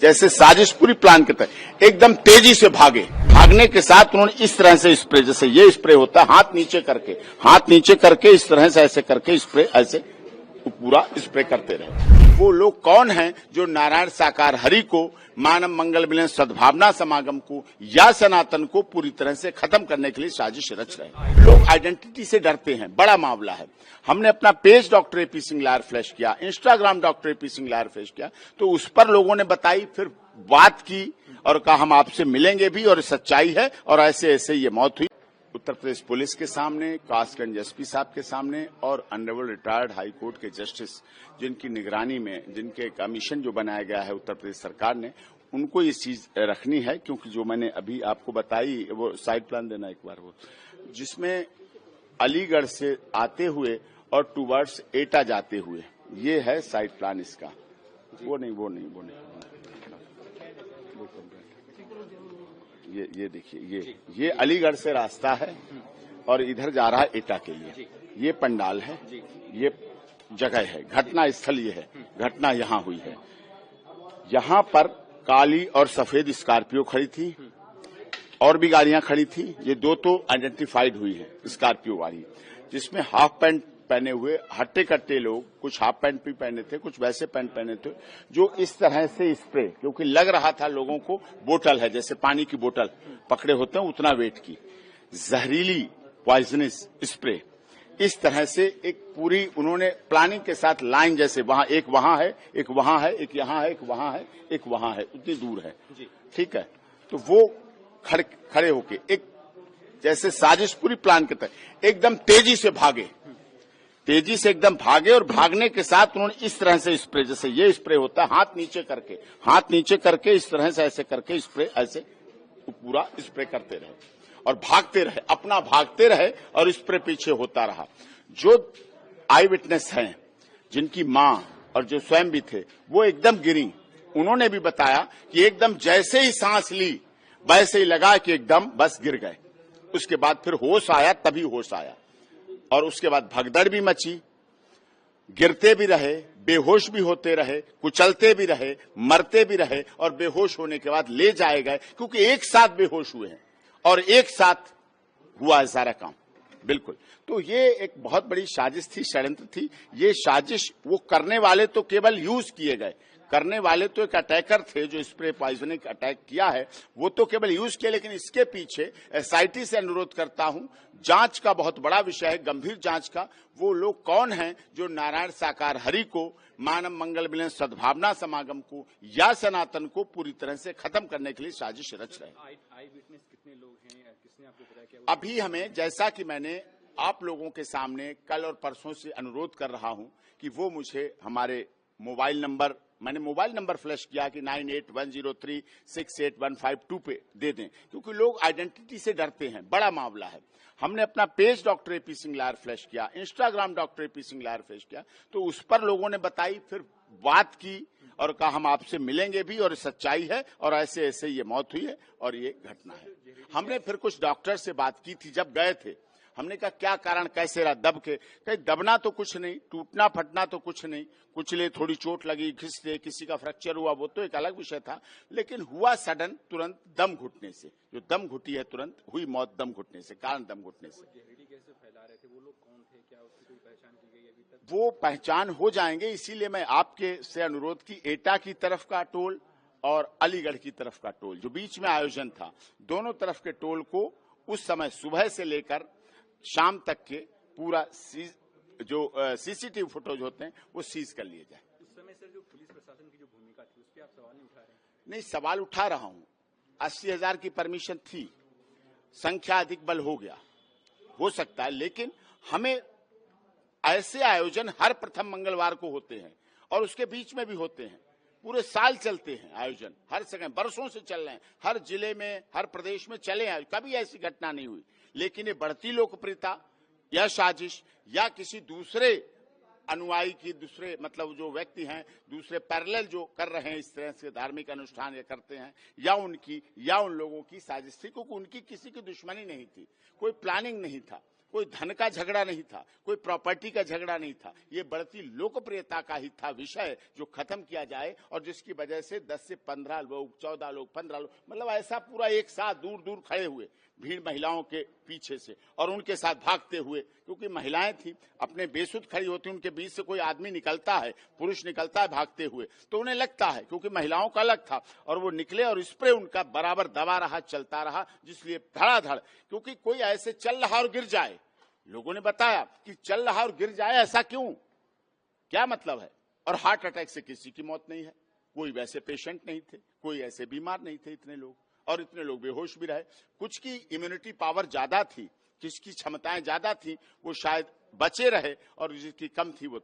जैसे साजिश पूरी प्लान के तहत एकदम तेजी से भागने के साथ उन्होंने इस तरह से स्प्रे, जैसे ये स्प्रे होता है हाथ नीचे करके इस तरह से ऐसे करके स्प्रे ऐसे पूरा स्प्रे करते रहे। वो लोग कौन हैं जो नारायण साकार हरि को, मानव मंगल मिलन सद्भावना समागम को या सनातन को पूरी तरह से खत्म करने के लिए साजिश रच रहे हैं। लोग आइडेंटिटी से डरते हैं, बड़ा मामला है। हमने अपना page doctor A P Singh lawyer flash किया, Instagram doctor A P Singh lawyer flash किया, तो उस पर लोगों ने बताई, फिर बात की और कहा हम आपसे मिलेंगे भी और सच्चाई है और ऐसे ऐसे ये मौत हुई। उत्तर प्रदेश पुलिस के सामने, कासगंज एसपी साहब के सामने और ऑनरेबल रिटायर्ड हाई कोर्ट के जस्टिस जिनकी निगरानी में, जिनके कमीशन जो बनाया गया है उत्तर प्रदेश सरकार ने, उनको ये चीज रखनी है। क्योंकि जो मैंने अभी आपको बताई वो साइड प्लान देना एक बार, वो जिसमें अलीगढ़ से आते हुए और टूवर्ड्स एटा जाते हुए, ये है साइड प्लान इसका। वो नहीं ये देखिए, ये अलीगढ़ से रास्ता है और इधर जा रहा है एटा के लिए। ये पंडाल है, ये जगह है, घटना स्थल ये है, घटना यहाँ हुई है। यहाँ पर काली और सफेद स्कॉर्पियो खड़ी थी और भी गाड़ियां खड़ी थी। ये दो तो आइडेंटिफाइड हुई है, स्कॉर्पियो वाली, जिसमें हाफ पैंट पहने हुए हट्टे कट्टे लोग, कुछ हाफ पैंट भी पहने थे, कुछ वैसे पैंट पहने थे, जो इस तरह से स्प्रे, क्योंकि लग रहा था लोगों को बोतल है, जैसे पानी की बोतल पकड़े होते हैं उतना वेट की, जहरीली पॉइजनस स्प्रे, इस तरह से एक पूरी उन्होंने प्लानिंग के साथ लाइन, जैसे वहां एक वहां है, एक वहां है, एक यहाँ है, एक वहां है, एक वहां है, उतनी दूर है, ठीक है। तो वो खड़े होके एक जैसे साजिश पूरी प्लान के तहत एकदम तेजी से एकदम भागे और भागने के साथ उन्होंने इस तरह से स्प्रे, जैसे ये स्प्रे होता है हाथ नीचे करके इस तरह से ऐसे करके स्प्रे ऐसे पूरा स्प्रे करते रहे और भागते रहे और स्प्रे पीछे होता रहा। जो आई विटनेस हैं, जिनकी मां और जो स्वयं भी थे, वो एकदम गिरी। उन्होंने भी बताया कि एकदम जैसे ही सांस ली वैसे ही लगा कि एकदम बस गिर गए। उसके बाद फिर होश आया, तभी होश आया और उसके बाद भगदड़ भी मची, गिरते भी रहे, बेहोश भी होते रहे, कुचलते भी रहे, मरते भी रहे और बेहोश होने के बाद ले जाए गए, क्योंकि एक साथ बेहोश हुए हैं और एक साथ हुआ है सारा काम। बिल्कुल, तो ये एक बहुत बड़ी साजिश थी, षड्यंत्र थी। ये साजिश वो करने वाले तो केवल यूज किए गए, करने वाले तो एक अटैकर थे जो स्प्रे पॉइजनिंग अटैक किया है, वो तो केवल यूज किया, लेकिन इसके पीछे एसआईटी से अनुरोध करता हूं, जांच का बहुत बड़ा विषय है, गंभीर जांच का। वो लोग कौन हैं जो नारायण साकार हरि को, मानव मंगल मिलन सद्भावना समागम को या सनातन को पूरी तरह से खत्म करने के लिए साजिश रच रहे हैं। आई विटनेस कितने लोग हैं, किसने आपको बताया क्या? अभी हमें, जैसा कि मैंने आप लोगों के सामने कल और परसों से अनुरोध कर रहा हूं कि वो मुझे हमारे मैंने मोबाइल नंबर फ्लैश किया कि 9810368152 पे दे दें, क्योंकि लोग आइडेंटिटी से डरते हैं, बड़ा मामला है। हमने अपना page doctor A P Singh lawyer flash किया, Instagram doctor A P Singh lawyer flash किया, तो उस पर लोगों ने बताई, फिर बात की और कहा हम आपसे मिलेंगे भी और सच्चाई है और ऐसे ऐसे ये मौत हुई है और ये घटना है। हमने फिर कुछ डॉक्टर से बात की थी जब गए थे, हमने कहा क्या कारण, कैसे रहा, दब के? कहीं दबना तो कुछ नहीं, टूटना फटना तो कुछ नहीं, कुचले, थोड़ी चोट लगी, घिसते, किसी का फ्रैक्चर हुआ, वो तो एक अलग विषय था, लेकिन हुआ सडन, तुरंत दम घुटने से। जो दम घुटी है तुरंत हुई मौत दम घुटने से, कारण दम घुटने से। जहरीली कैसे फैला रहे थे वो लोग, कौन थे, क्या उसकी कोई पहचान की गई अभी तक? वो पहचान हो जाएंगे, इसीलिए मैं आपके से अनुरोध की, एटा की तरफ का टोल और अलीगढ़ की तरफ का टोल, जो बीच में आयोजन था, दोनों तरफ के टोल को उस समय सुबह से लेकर शाम तक के पूरा जो सीसीटीवी फुटेज होते हैं वो सीज कर लिए जाए। उस समय सर जो पुलिस प्रशासन की जो भूमिका थी, उस पर आप सवाल नहीं उठा रहे हैं? नहीं, सवाल उठा रहा हूं। 80,000 की परमिशन थी, संख्या अधिक बल हो गया, हो सकता है, लेकिन हमें ऐसे आयोजन हर प्रथम मंगलवार को होते हैं और उसके बीच में भी होते हैं, पूरे साल चलते हैं आयोजन, हर जगह बरसों से चल रहे हैं, हर जिले में, हर प्रदेश में चले हैं, कभी ऐसी घटना नहीं हुई। लेकिन ये बढ़ती लोकप्रियता या साजिश या किसी दूसरे अनुयायी की, दूसरे मतलब जो व्यक्ति हैं, दूसरे पैरेलल जो कर रहे हैं इस तरह से धार्मिक अनुष्ठान या करते हैं, या उनकी या उन लोगों की साजिश थी, क्योंकि उनकी किसी की दुश्मनी नहीं थी, कोई प्लानिंग नहीं था। कोई धन का झगड़ा नहीं था, कोई प्रॉपर्टी का झगड़ा नहीं था, ये बढ़ती लोकप्रियता का ही था विषय जो खत्म किया जाए और जिसकी वजह से 10 से 15 लोग, 14 लोग, 15 लोग, मतलब ऐसा पूरा एक साथ दूर दूर खड़े हुए भीड़ महिलाओं के पीछे से और उनके साथ भागते हुए, क्योंकि महिलाएं थी, अपने बेसुध खड़ी होती, उनके बीच से कोई आदमी निकलता है, पुरुष निकलता है भागते हुए, तो उन्हें लगता है, क्योंकि महिलाओं का अलग था, और वो निकले और इस पर उनका बराबर दबा रहा, चलता रहा, जिसलिए धड़ाधड़, क्योंकि कोई ऐसे चल रहा और गिर जाए, लोगों ने बताया कि चल रहा और गिर जाए, ऐसा क्यों, क्या मतलब है, और हार्ट अटैक से किसी की मौत नहीं है, कोई वैसे पेशेंट नहीं थे, कोई ऐसे बीमार नहीं थे, इतने लोग, और इतने लोग बेहोश भी रहे। कुछ की इम्यूनिटी पावर ज्यादा थी, किसकी क्षमताएं ज्यादा थी, वो शायद बचे रहे, और जिसकी कम थी वो